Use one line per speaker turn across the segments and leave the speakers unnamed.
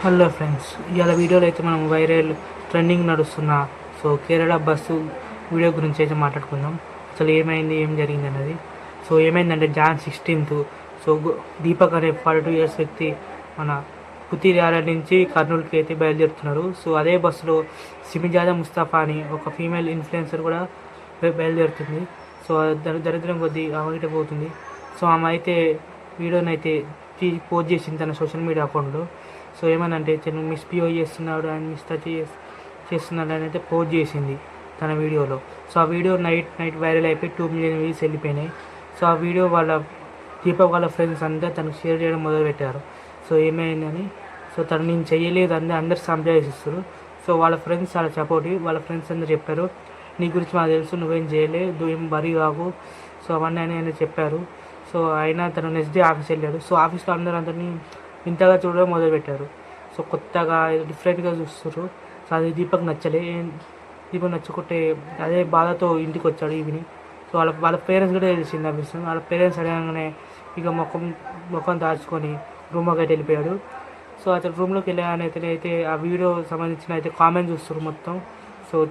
Hello friends, ఇవాళ వీడియోలో అయితే మనం వైరల్ ట్రెండింగ్ నడుస్తున్న కేరళ బస్సు వీడియో గురించి అయితే మాట్లాడుకుందాం. అసలు ఏమైంది, ఏం జరిగింది అన్నది. ఏమైందంటే జాన్ 16th దీపక్ అనే 42 years వ్యక్తి మన పుతిర్యాల నుంచి కర్నూలుకి అయితే బయలుదేరుతున్నారు. అదే బస్సులో సిమిజాదా ముస్తఫా అని ఒక ఫీమేల్ ఇన్ఫ్లుయెన్సర్ కూడా బయలుదేరుతుంది. దరిద్రం కొద్దీ ఆమె పోతుంది. ఆమె అయితే వీడియోని అయితే పోస్ట్ చేసింది తన సోషల్ మీడియా అకౌంట్లో. ఏమనంటే తను మిస్బిహేవ్ చేస్తున్నాడు అండ్ మిస్టచ్ చేస్తున్నాడు అని అయితే పోస్ట్ చేసింది తన వీడియోలో. ఆ వీడియో నైట్ వైరల్ అయిపోయి 2 million views వెళ్ళిపోయినాయి. ఆ వీడియో వాళ్ళ దీపక్ వాళ్ళ ఫ్రెండ్స్ అంతా తనకు షేర్ చేయడం మొదలుపెట్టారు. ఏమైందని తను నేను చెయ్యలేదు అని అందరు సంజాయిస్తారు. వాళ్ళ ఫ్రెండ్స్ చాలా సపోర్టివ్. వాళ్ళ ఫ్రెండ్స్ అందరూ చెప్పారు, నీ గురించి మాకు తెలుసు, నువ్వేం చేయలేదు, ఏం బరీ కావు, అవన్నీ అని చెప్పారు. అయినా తను నెక్స్ట్ డే ఆఫీస్ వెళ్ళాడు. ఆఫీస్లో అందరినీ వింతగా చూడడం మొదలుపెట్టారు. కొత్తగా డిఫరెంట్గా చూస్తారు. అది దీపక్ నచ్చలే. దీపక్ నచ్చుకుంటే అదే బాధతో ఇంటికి వచ్చాడు ఈవినింగ్. వాళ్ళ పేరెంట్స్ కూడా తెలిసింది ఆ విషయం. వాళ్ళ పేరెంట్స్ అడగగానే ఇక ముఖం దాచుకొని రూమ్లోకి అయితే వెళ్ళిపోయాడు. అతను రూమ్లోకి వెళ్ళానైతే ఆ వీడియో సంబంధించిన అయితే కామెంట్స్ చూస్తారు మొత్తం.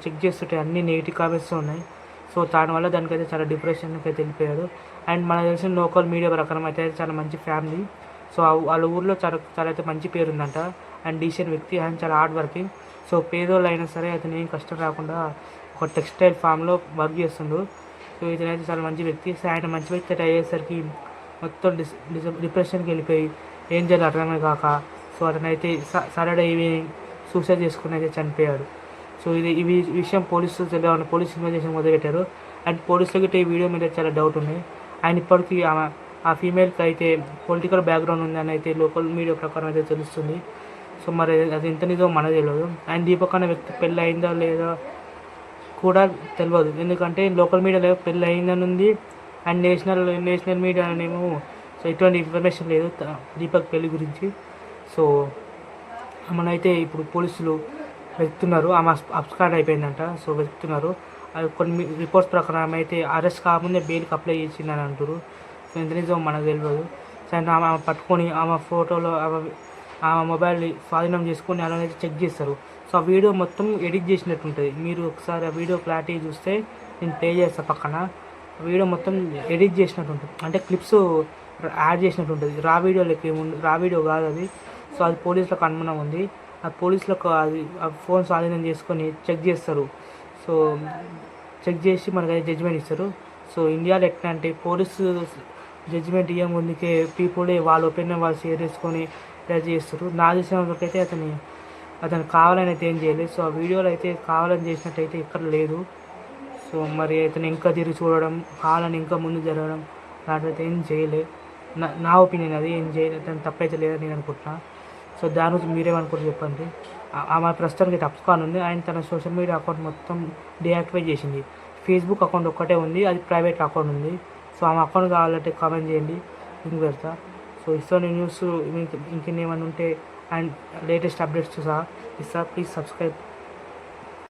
చెక్ చేస్తుంటే అన్ని నెగిటివ్ కామెంట్స్ ఉన్నాయి. దానివల్ల దానికైతే చాలా డిప్రెషన్కి అయితే వెళ్ళిపోయాడు. అండ్ మనకు తెలిసిన లోకల్ మీడియా ప్రకారం అయితే చాలా మంచి ఫ్యామిలీ. వాళ్ళ ఊర్లో చాలా చాలా అయితే మంచి పేరు ఉందంట. అండ్ డీసెంట్ వ్యక్తి అండ్ చాలా హార్డ్ వర్కింగ్. పేదోళ్ళు అయినా సరే అతను ఏం కష్టం రాకుండా ఒక టెక్స్టైల్ ఫామ్లో వర్క్ చేస్తుండు. ఇతనైతే చాలా మంచి వ్యక్తి. ఆయన మంచి వ్యక్తి అయితే అయ్యేసరికి మొత్తం డిప్రెషన్కి వెళ్ళిపోయి ఏం చేయాలి అర్థమే కాక అతనైతే సాటర్డే ఈవినింగ్ సూసైడ్ చేసుకుని అయితే చనిపోయాడు. ఈ విషయం పోలీసులు తెలియాలని పోలీసు ఇన్వెస్టిగేషన్ మొదలుపెట్టారు. అండ్ పోలీసులకి ఈ వీడియో మీద చాలా డౌట్ ఉన్నాయి. అండ్ ఇప్పటికీ ఆ ఫీమేల్కి అయితే పొలిటికల్ బ్యాక్గ్రౌండ్ ఉందని అయితే లోకల్ మీడియా ప్రకారం అయితే తెలుస్తుంది. మరి అది ఎంత నిజమో మనకు తెలియదు. అండ్ దీపక్ అనే వ్యక్తి పెళ్ళి అయిందా లేదా కూడా తెలియదు. ఎందుకంటే లోకల్ మీడియాలో పెళ్ళి అయిందని ఉంది. అండ్ నేషనల్ మీడియా అనేమో ఎటువంటి ఇన్ఫర్మేషన్ లేదు దీపక్ పెళ్ళి గురించి. మనైతే ఇప్పుడు పోలీసులు వెతుకుతున్నారు. ఆమె అబ్స్కాండ్ అయిపోయిందంట. వెతుకుతున్నారు. కొన్ని రిపోర్ట్స్ ప్రకారం అయితే అరెస్ట్ కాకముందే బెయిల్కి అప్లై చేసిందని అంటారు. ఎంత నిజం మనకు తెలియదు. ఆమె పట్టుకొని ఆమె ఫోటోలో ఆమె మొబైల్ని స్వాధీనం చేసుకొని అలానే చెక్ చేస్తారు. ఆ వీడియో మొత్తం ఎడిట్ చేసినట్టు ఉంటుంది. మీరు ఒకసారి ఆ వీడియో క్లారిటీ చూస్తే నేను ప్లే చేస్తాను పక్కన. వీడియో మొత్తం ఎడిట్ చేసినట్టు ఉంటుంది, అంటే క్లిప్స్ యాడ్ చేసినట్టు ఉంటుంది. రా వీడియో కాదు అది. అది పోలీసులకు అనుమానం ఉంది. ఆ పోలీసులకు అది ఆ ఫోన్ స్వాధీనం చేసుకొని చెక్ చేస్తారు. చెక్ చేసి మనకైతే జడ్జిమెంట్ ఇస్తారు. ఇండియాలో ఎట్లా అంటే పోలీసు జడ్జిమెంట్ ఇయ్యే ముందుకే పీపులే వాళ్ళ ఒపీనియన్ వాళ్ళు షేర్ చేసుకొని జడ్జ్ చేస్తారు. నా తెలిసినందుకైతే అతను కావాలని అయితే ఏం చేయలేదు. ఆ వీడియోలో అయితే కావాలని చేసినట్టయితే ఇక్కడ లేదు. మరి అతను ఇంకా తిరిగి చూడడం, కావాలని ఇంకా ముందు జరగడం లాంటివైతే ఏం చేయలేదు. నా ఒపీనియన్ అది. ఏం చేయలేదు, అతను తప్పైతే లేదని నేను అనుకుంటున్నాను. దాని గురించి మీరేమనుకుంటారు చెప్పండి. ఆమె ప్రస్తుతానికి తప్పుకొని ఉంది. ఆయన తన సోషల్ మీడియా అకౌంట్ మొత్తం డియాక్టివేట్ చేసింది. ఫేస్బుక్ అకౌంట్ ఒక్కటే ఉంది, అది ప్రైవేట్ అకౌంట్ ఉంది. ఆమె అకౌంట్ కావాలంటే కామెంట్ చేయండి, లింక్ పెడతా. ఇస్తాను న్యూస్ ఇంకేమైనా ఉంటే అండ్ లేటెస్ట్ అప్డేట్స్ సహా ఇస్తా. Please subscribe.